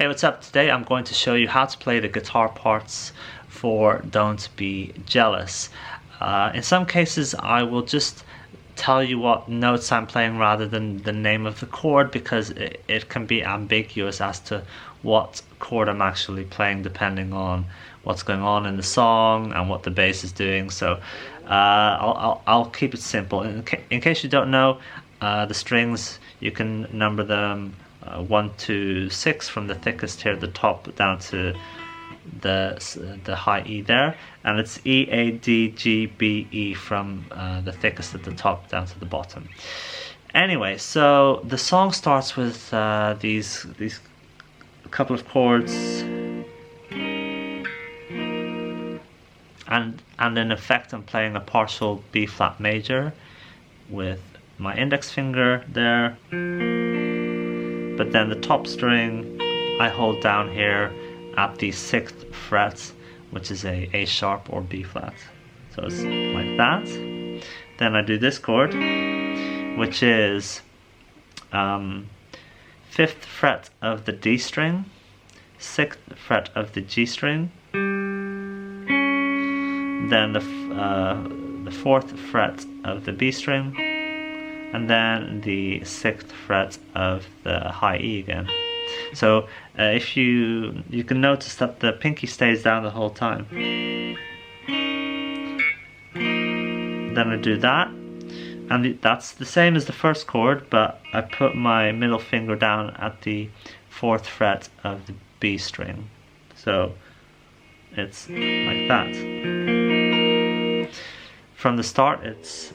Hey, what's up? Today I'm going to show you how to play the guitar parts for Don't Be Jealous. In some cases I will just tell you what notes I'm playing rather than the name of the chord, because it can be ambiguous as to what chord I'm actually playing depending on what's going on in the song and what the bass is doing. So I'll keep it simple. In case you don't know, the strings, you can number them 1 to 6 from the thickest here at the top down to the high E there, and it's E, A, D, G, B, E from the thickest at the top down to the bottom. Anyway, so the song starts with these couple of chords, and in effect I'm playing a partial B flat major with my index finger there. But then the top string I hold down here at the 6th fret, which is a sharp or B flat. So it's like that. Then I do this chord, which is 5th fret of the D string, 6th fret of the G string, then the 4th fret of the B string, and then the 6th fret of the high E again. So if you can notice that the pinky stays down the whole time. Then I do that, and that's the same as the first chord, but I put my middle finger down at the 4th fret of the B string. So it's like that. From the start it's,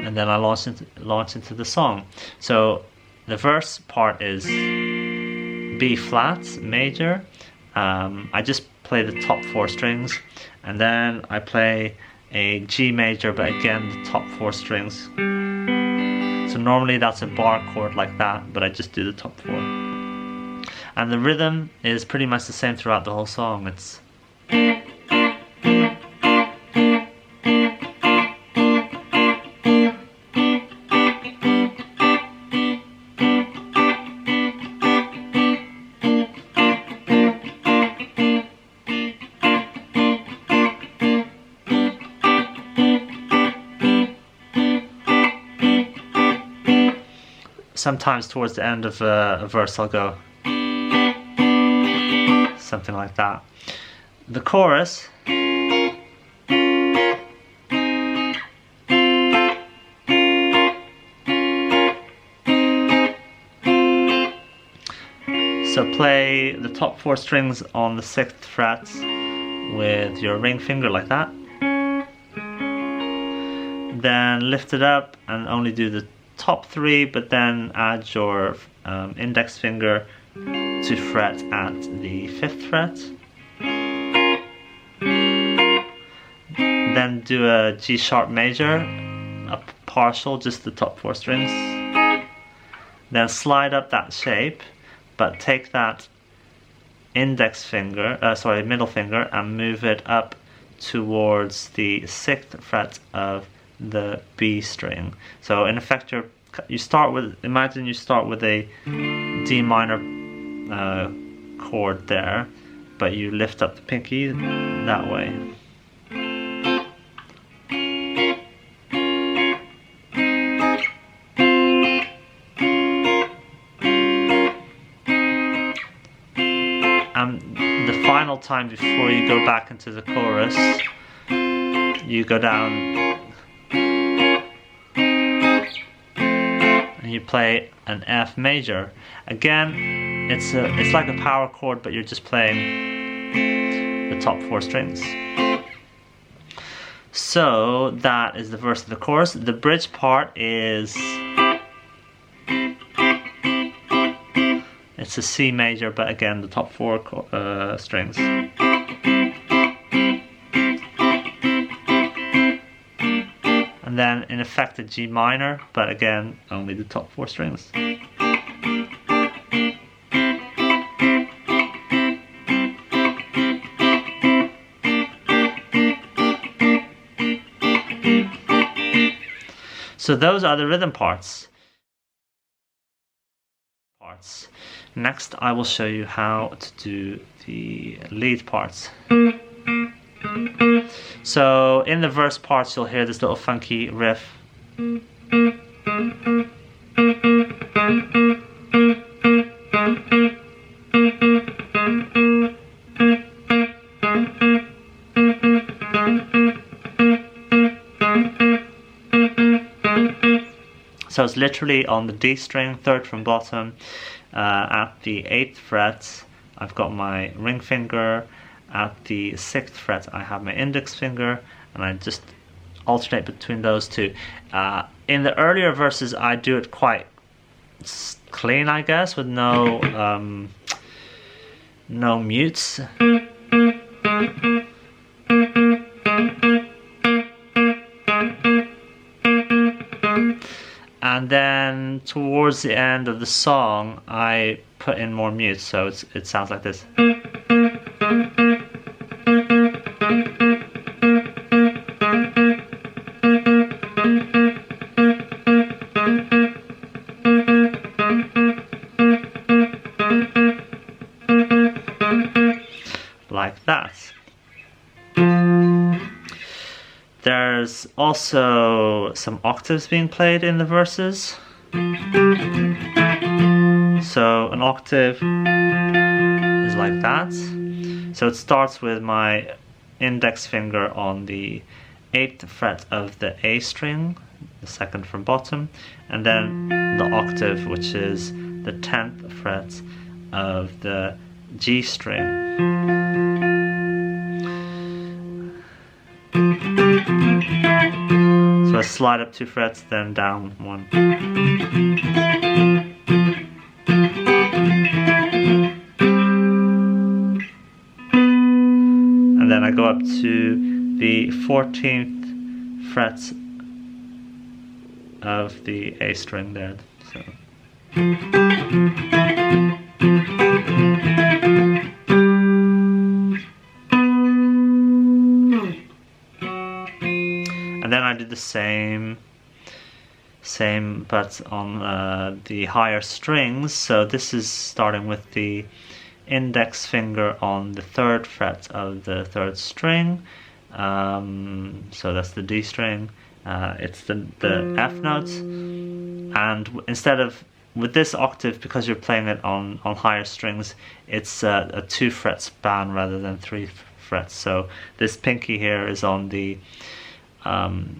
and then I launch into the song. So the verse part is B flat major. I just play the top 4 strings, and then I play a G major, but again the top 4 strings. So normally that's a bar chord like that, but I just do the top 4. And the rhythm is pretty much the same throughout the whole song. It's sometimes towards the end of a verse I'll go something like that. The chorus so play the top 4 strings on the 6th fret with your ring finger like that, then lift it up and only do the top 3, but then add your index finger to fret at the 5th fret. Then do a G sharp major, a partial, just the top 4 strings. Then slide up that shape, but take that index finger, middle finger, and move it up towards the 6th fret of the B string. So in effect you start with, imagine you start with a D minor chord there, but you lift up the pinky that way. And the final time before you go back into the chorus, you go down and you play an F major. Again, it's like a power chord, but you're just playing the top 4 strings. So that is the verse of the chorus. The bridge part is, it's a C major, but again the top 4 strings. And then in effect a G minor, but again only the top 4 strings. So those are the rhythm parts. parts. Next, I will show you how to do the lead parts. So in the verse parts, you'll hear this little funky riff. So it's literally on the D string, 3rd from bottom, at the 8th fret I've got my ring finger, at the 6th fret I have my index finger, and I just alternate between those two. In the earlier verses I do it quite clean, I guess, with no mutes. And then towards the end of the song, I put in more mutes, so it sounds like this. Like that. There's also some octaves being played in the verses. So an octave is like that. So it starts with my index finger on the 8th fret of the A string, the 2nd from bottom, and then the octave, which is the 10th fret of the G string. So I slide up 2 frets, then down 1. And then I go up to the 14th fret of the A string there. So. And then I did the same but on the higher strings. So this is starting with the index finger on the 3rd fret of the 3rd string. So that's the D string. It's the F note. And instead of, with this octave, because you're playing it on higher strings, it's a 2 fret span rather than 3 frets. So this pinky here is on the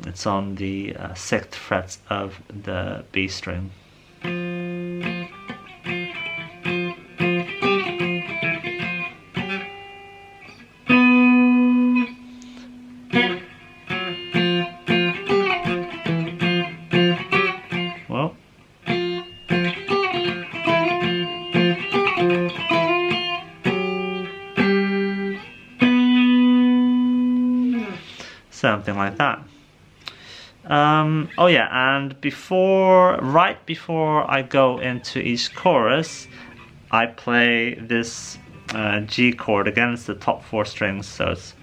it's on the 6th fret of the B string. Well, something like that. Oh yeah, and right before I go into each chorus, I play this G chord. Again, it's the top 4 strings, so it's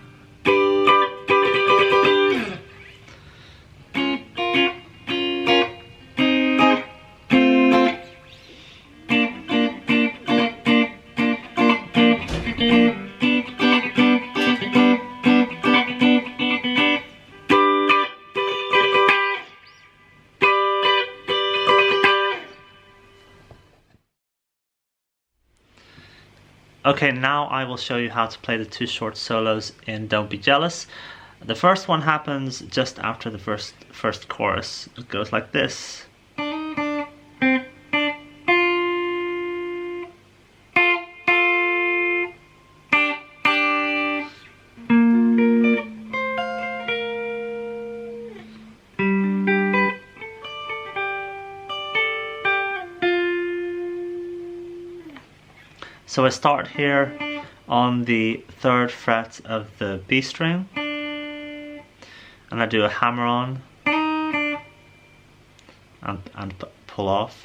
okay. Now I will show you how to play the 2 short solos in Don't Be Jealous. The first one happens just after the first chorus. It goes like this. So I start here on the 3rd fret of the B string, and I do a hammer on and pull off.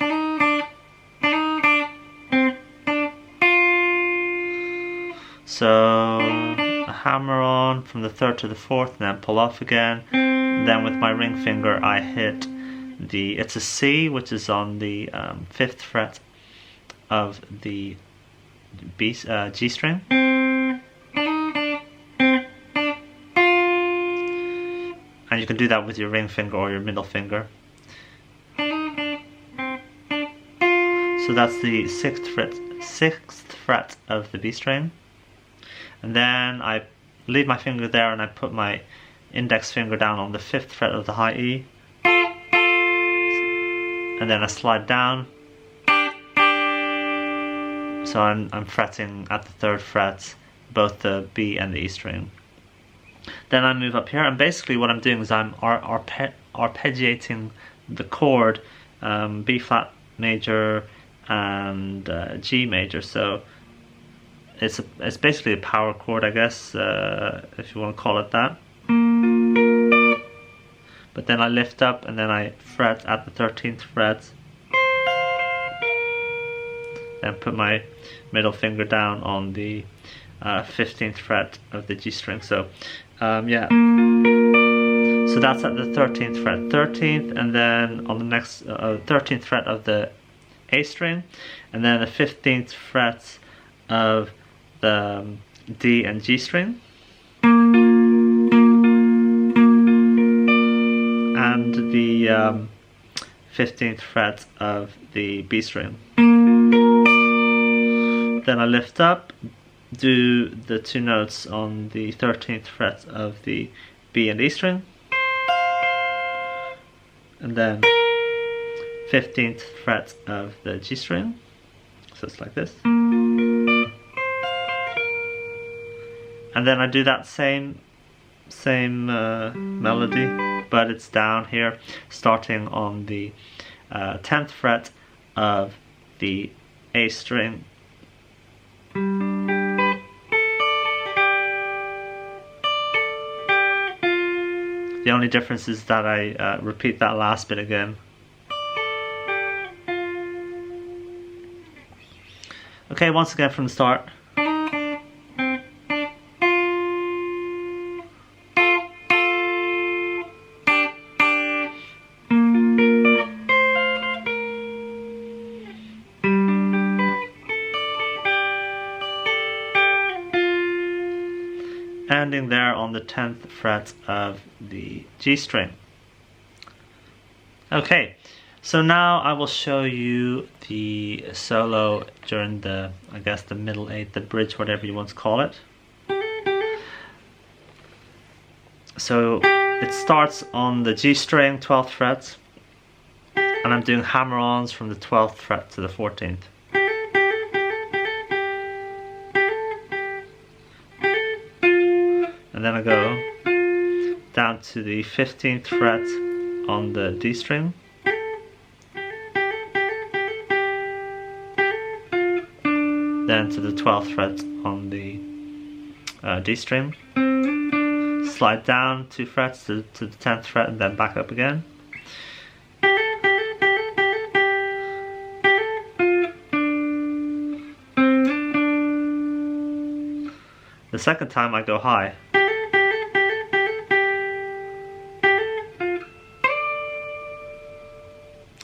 So a hammer on from the 3rd to the 4th, and then pull off again. And then with my ring finger I hit it's a C, which is on the 5th fret of the G string. And you can do that with your ring finger or your middle finger. So that's the sixth fret of the B string. And then I leave my finger there and I put my index finger down on the 5th fret of the high E. And then I slide down. So I'm fretting at the 3rd fret, both the B and the E string. Then I move up here, and basically what I'm doing is I'm arpeggiating the chord B flat major and G major. So it's basically a power chord, I guess, if you want to call it that. But then I lift up and then I fret at the 13th fret. Then put my middle finger down on the 15th fret of the G string. So yeah, so that's at the 13th fret, 13th, and then on the next 13th fret of the A string, and then the 15th fret of the D and G string, and the 15th fret of the B string. Then I lift up, do the 2 notes on the 13th fret of the B and E string, and then 15th fret of the G string. So it's like this. And then I do that same melody, but it's down here, starting on the 10th fret of the A string. The only difference is that I repeat that last bit again. Okay, once again from the start. Ending there on the 10th fret of the G string. Okay, so now I will show you the solo during the, I guess, the middle 8th, the bridge, whatever you want to call it. So it starts on the G string, 12th fret, and I'm doing hammer-ons from the 12th fret to the 14th. And then I go down to the 15th fret on the D string, then to the 12th fret on the D string, slide down 2 frets to the 10th fret and then back up again. The second time I go high.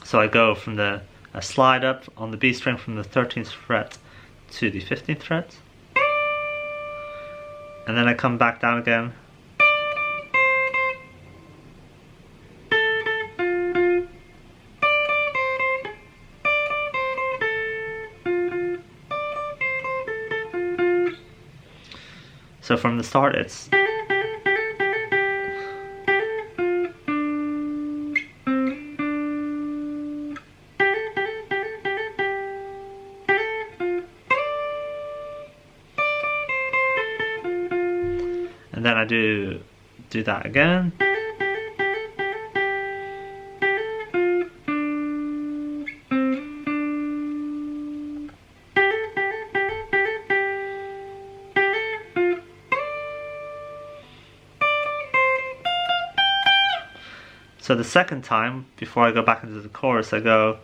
So I go from the slide up on the B string from the 13th fret to the 15th fret, and then I come back down again, so from the start it's and then I do that again. So the second time, before I go back into the chorus, I go,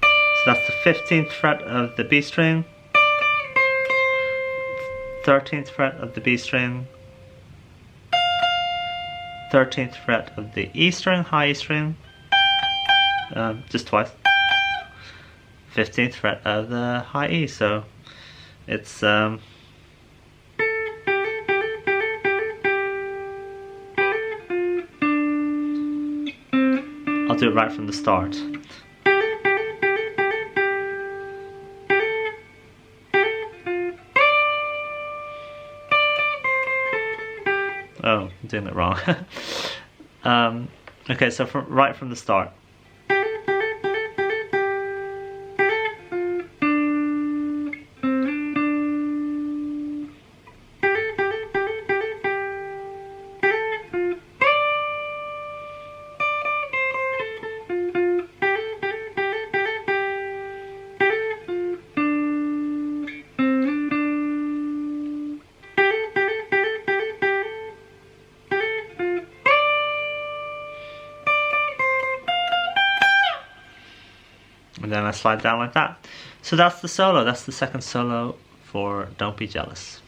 so that's the 15th fret of the B string, 13th fret of the B string, 13th fret of the E string, high E string, just twice, 15th fret of the high E. So it's I'll do it right from the start. Oh, I'm doing it wrong. Okay, so right from the start. And then I slide down like that. So that's the solo. That's the second solo for Don't Be Jealous.